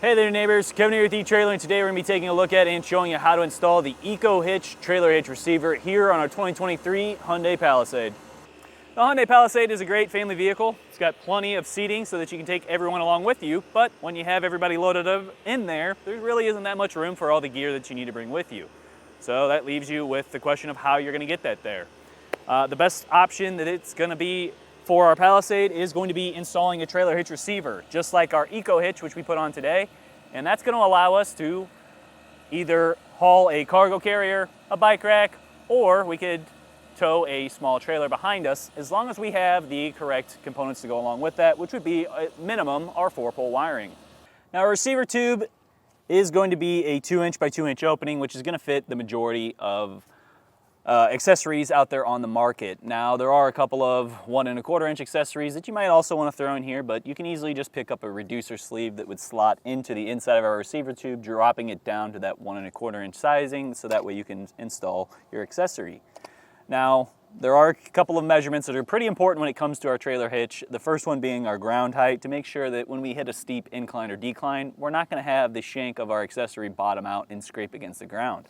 Hey there neighbors, Kevin here with eTrailer, and today we're going to be taking a look at and showing you how to install the EcoHitch Trailer Hitch Receiver here on our 2023 Hyundai Palisade. The Hyundai Palisade is a great family vehicle. It's got plenty of seating so that you can take everyone along with you, but when you have everybody loaded up in there, there really isn't that much room for all the gear that you need to bring with you. So that leaves you with the question of how you're going to get that there. The best option that it's going to be for our Palisade is going to be installing a trailer hitch receiver, just like our EcoHitch, which we put on today. And that's going to allow us to either haul a cargo carrier, a bike rack, or we could tow a small trailer behind us, as long as we have the correct components to go along with that, which would be at minimum our 4-pole wiring. Now, our receiver tube is going to be a 2-inch by 2-inch opening, which is going to fit the majority of accessories out there on the market. Now, there are a couple of 1 1/4-inch accessories that you might also want to throw in here, but you can easily just pick up a reducer sleeve that would slot into the inside of our receiver tube, dropping it down to that 1 1/4-inch sizing, so that way you can install your accessory. Now, there are a couple of measurements that are pretty important when it comes to our trailer hitch. The first one being our ground height, to make sure that when we hit a steep incline or decline, we're not going to have the shank of our accessory bottom out and scrape against the ground.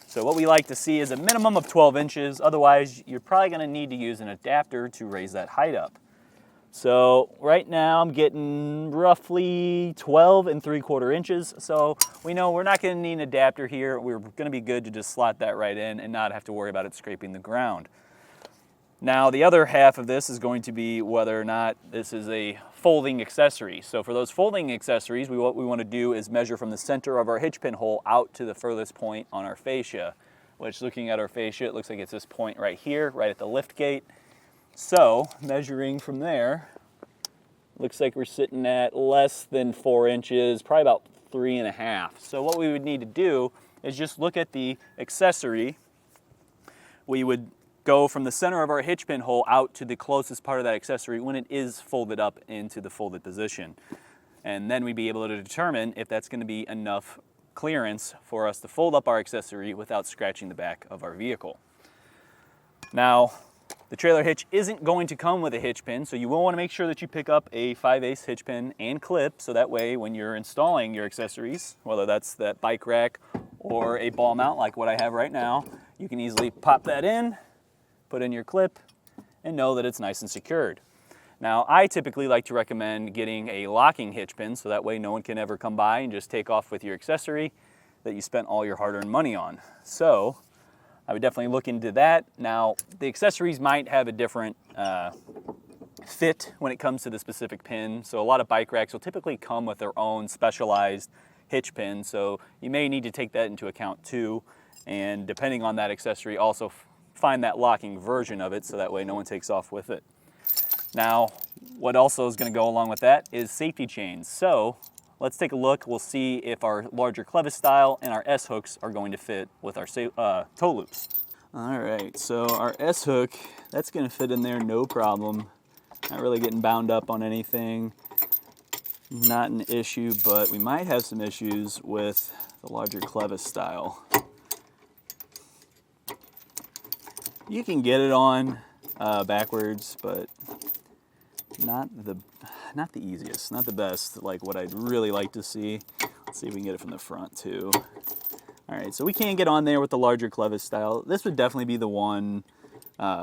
So what we like to see is a minimum of 12 inches. Otherwise, you're probably going to need to use an adapter to raise that height up. So right now I'm getting roughly 12 3/4 inches. So we know we're not going to need an adapter here. We're going to be good to just slot that right in and not have to worry about it scraping the ground. Now, the other half of this is going to be whether or not this is a folding accessory. So for those folding accessories, what we want to do is measure from the center of our hitch pin hole out to the furthest point on our fascia, which, looking at our fascia, it looks like it's this point right here, right at the lift gate. So measuring from there, looks like we're sitting at less than 4 inches, probably about 3.5. So what we would need to do is just look at the accessory. We would go from the center of our hitch pin hole out to the closest part of that accessory when it is folded up into the folded position. And then we'd be able to determine if that's going to be enough clearance for us to fold up our accessory without scratching the back of our vehicle. Now, the trailer hitch isn't going to come with a hitch pin, so you will want to make sure that you pick up a 5/8 hitch pin and clip, so that way when you're installing your accessories, whether that's that bike rack or a ball mount like what I have right now, you can easily pop that in, put in your clip, and know that it's nice and secured. Now, I typically like to recommend getting a locking hitch pin, so that way no one can ever come by and just take off with your accessory that you spent all your hard-earned money on. So I would definitely look into that. Now, the accessories might have a different fit when it comes to the specific pin. So a lot of bike racks will typically come with their own specialized hitch pin, so you may need to take that into account too. And depending on that accessory, also find that locking version of it, so that way no one takes off with it. Now, what also is going to go along with that is safety chains. So let's take a look. We'll see if our larger clevis style and our S hooks are going to fit with our tow loops. All right, so our S hook, that's going to fit in there no problem. Not really getting bound up on anything. Not an issue, but we might have some issues with the larger clevis style. You can get it on backwards, but not the easiest, not the best, like what I'd really like to see. Let's see if we can get it from the front too. All right, so we can get on there with the larger clevis style. This would definitely be the one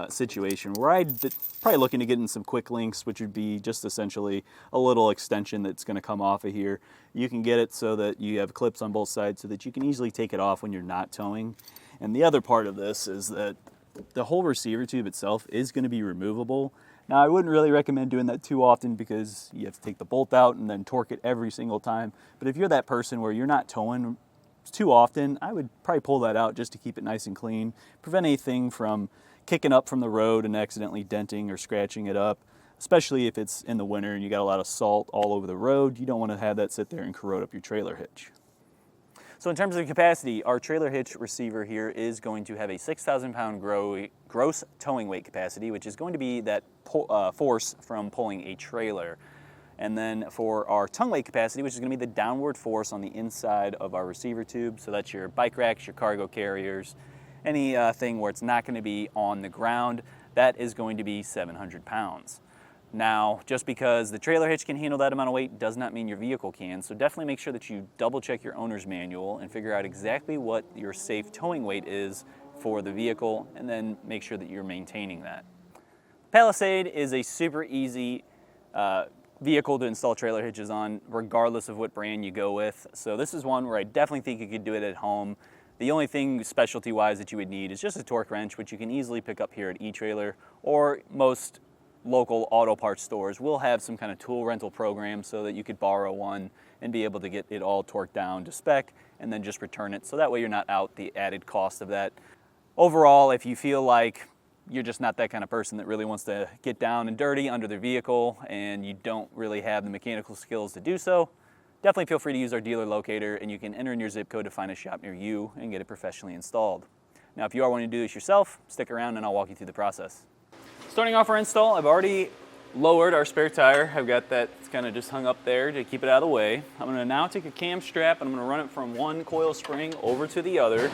situation where I'd probably looking to get in some quick links, which would be just essentially a little extension that's going to come off of here. You can get it so that you have clips on both sides so that you can easily take it off when you're not towing. And the other part of this is that the whole receiver tube itself is going to be removable. Now, I wouldn't really recommend doing that too often because you have to take the bolt out and then torque it every single time. But if you're that person where you're not towing too often, I would probably pull that out just to keep it nice and clean, prevent anything from kicking up from the road and accidentally denting or scratching it up, especially if it's in the winter and you got a lot of salt all over the road. You don't want to have that sit there and corrode up your trailer hitch. So in terms of capacity, our trailer hitch receiver here is going to have a 6,000 pound gross towing weight capacity, which is going to be that force from pulling a trailer. And then for our tongue weight capacity, which is going to be the downward force on the inside of our receiver tube, so that's your bike racks, your cargo carriers, anything where it's not going to be on the ground, that is going to be 700 pounds. Now, just because the trailer hitch can handle that amount of weight does not mean your vehicle can, so definitely make sure that you double check your owner's manual and figure out exactly what your safe towing weight is for the vehicle, and then make sure that you're maintaining that. Palisade is a super easy vehicle to install trailer hitches on, regardless of what brand you go with. So this is one where I definitely think you could do it at home. The only thing specialty-wise that you would need is just a torque wrench, which you can easily pick up here at eTrailer, or most local auto parts stores will have some kind of tool rental program so that you could borrow one and be able to get it all torqued down to spec and then just return it. So that way you're not out the added cost of that. Overall, if you feel like you're just not that kind of person that really wants to get down and dirty under their vehicle and you don't really have the mechanical skills to do so, definitely feel free to use our dealer locator, and you can enter in your zip code to find a shop near you and get it professionally installed. Now, if you are wanting to do this yourself, stick around and I'll walk you through the process. Starting off our install, I've already lowered our spare tire. I've got that kind of just hung up there to keep it out of the way. I'm going to now take a cam strap and I'm going to run it from one coil spring over to the other.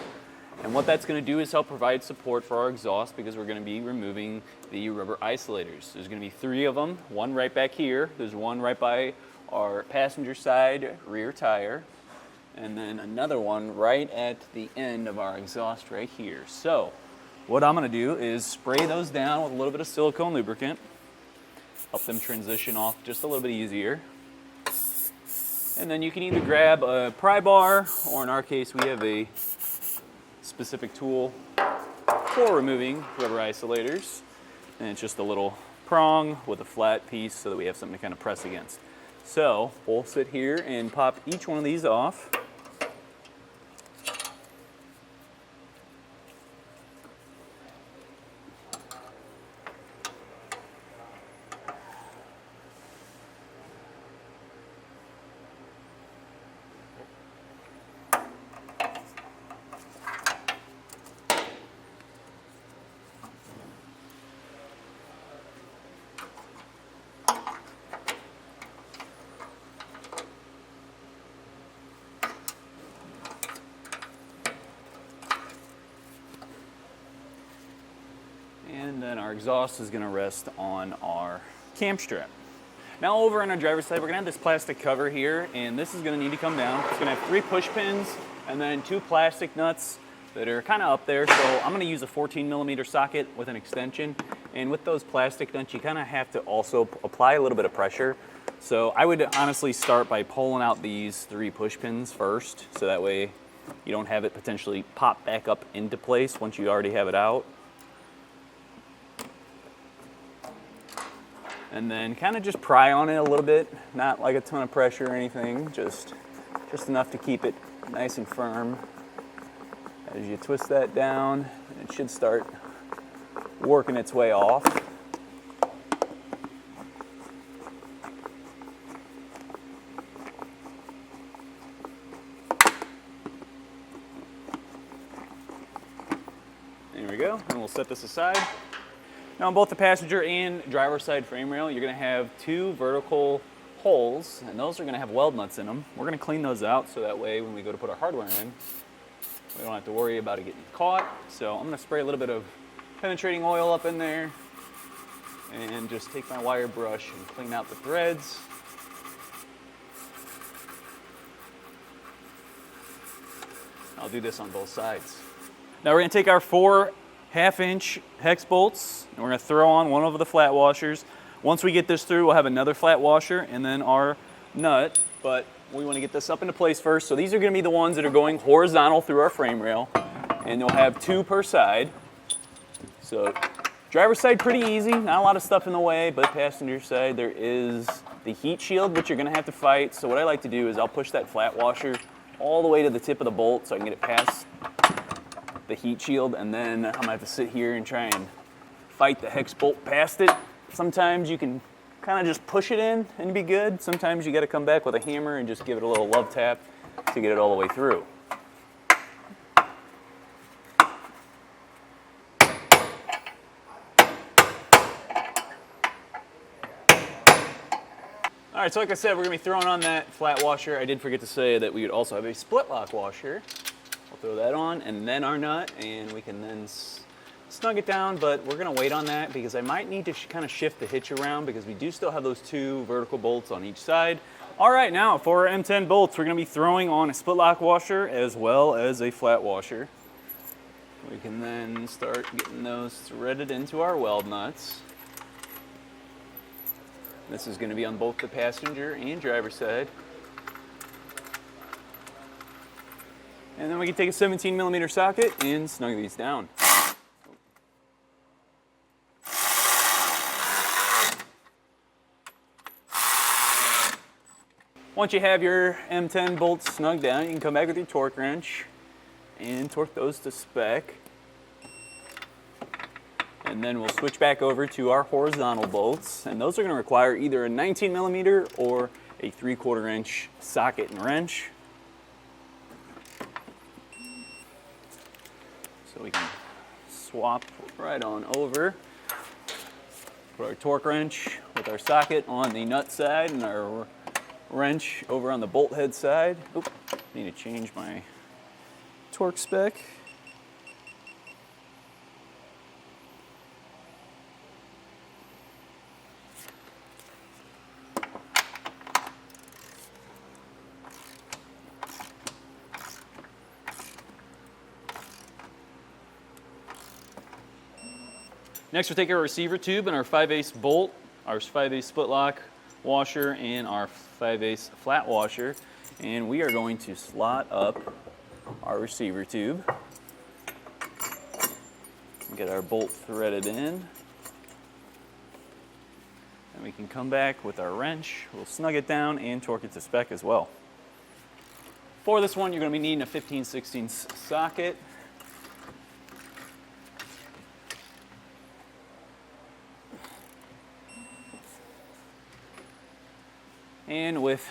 And what that's going to do is help provide support for our exhaust, because we're going to be removing the rubber isolators. There's going to be 3 of them, one right back here. There's one right by our passenger side rear tire, and then another one right at the end of our exhaust right here. So what I'm going to do is spray those down with a little bit of silicone lubricant, help them transition off just a little bit easier. And then you can either grab a pry bar, or in our case we have a specific tool for removing rubber isolators, and it's just a little prong with a flat piece so that we have something to kind of press against. So we'll sit here and pop each one of these off. And then our exhaust is going to rest on our cam strap. Now over on our driver's side, we're going to have this plastic cover here, and this is going to need to come down. It's going to have 3 push pins and then 2 plastic nuts that are kind of up there. So I'm going to use a 14mm socket with an extension. And with those plastic nuts, you kind of have to also apply a little bit of pressure. So I would honestly start by pulling out these 3 push pins first, so that way you don't have it potentially pop back up into place once you already have it out. And then kind of just pry on it a little bit, not like a ton of pressure or anything, just enough to keep it nice and firm. As you twist that down, it should start working its way off. There we go, and we'll set this aside. Now on both the passenger and driver side frame rail, you're going to have 2 vertical holes, and those are going to have weld nuts in them. We're going to clean those out so that way when we go to put our hardware in, we don't have to worry about it getting caught. So I'm going to spray a little bit of penetrating oil up in there and just take my wire brush and clean out the threads. I'll do this on both sides. Now we're going to take our 4 1/2-inch hex bolts, and we're going to throw on one of the flat washers. Once we get this through, we'll have another flat washer and then our nut, but we want to get this up into place first. So these are going to be the ones that are going horizontal through our frame rail, and you'll have 2 per side. So driver's side pretty easy, not a lot of stuff in the way, but passenger side there is the heat shield, which you're going to have to fight. So what I like to do is I'll push that flat washer all the way to the tip of the bolt so I can get it past the heat shield, and then I'm gonna have to sit here and try and fight the hex bolt past it. Sometimes you can kind of just push it in and be good. Sometimes you got to come back with a hammer and just give it a little love tap to get it all the way through. All right, so like I said, we're gonna be throwing on that flat washer. I did forget to say that we would also have a split lock washer. We'll throw that on and then our nut, and we can then snug it down, but we're gonna wait on that because I might need to kind of shift the hitch around because we do still have those 2 vertical bolts on each side. All right, now for our M10 bolts, we're gonna be throwing on a split lock washer as well as a flat washer. We can then start getting those threaded into our weld nuts. This is gonna be on both the passenger and driver side. And then we can take a 17mm socket and snug these down. Once you have your M10 bolts snug down, you can come back with your torque wrench and torque those to spec. And then we'll switch back over to our horizontal bolts, and those are going to require either a 19mm or a 3/4 inch socket and wrench. So we can swap right on over. Put our torque wrench with our socket on the nut side and our wrench over on the bolt head side. Oop, need to change my torque spec. Next, we'll take our receiver tube and our 5/8 bolt, our 5/8 split lock washer, and our 5/8 flat washer, and we are going to slot up our receiver tube. Get our bolt threaded in. And we can come back with our wrench. We'll snug it down and torque it to spec as well. For this one, you're going to be needing a 15/16 socket. And with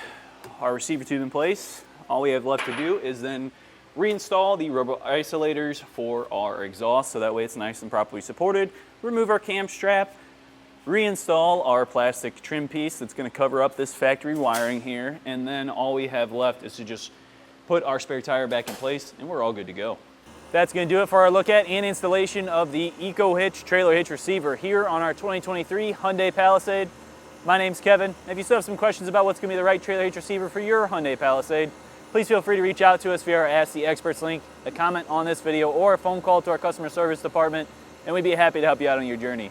our receiver tube in place, all we have left to do is then reinstall the rubber isolators for our exhaust so that way it's nice and properly supported. Remove our cam strap, reinstall our plastic trim piece that's going to cover up this factory wiring here, and then all we have left is to just put our spare tire back in place and we're all good to go. That's going to do it for our look at and installation of the EcoHitch Trailer Hitch Receiver here on our 2023 Hyundai Palisade. My name's Kevin. If you still have some questions about what's going to be the right trailer hitch receiver for your Hyundai Palisade, please feel free to reach out to us via our Ask the Experts link, a comment on this video, or a phone call to our customer service department, and we'd be happy to help you out on your journey.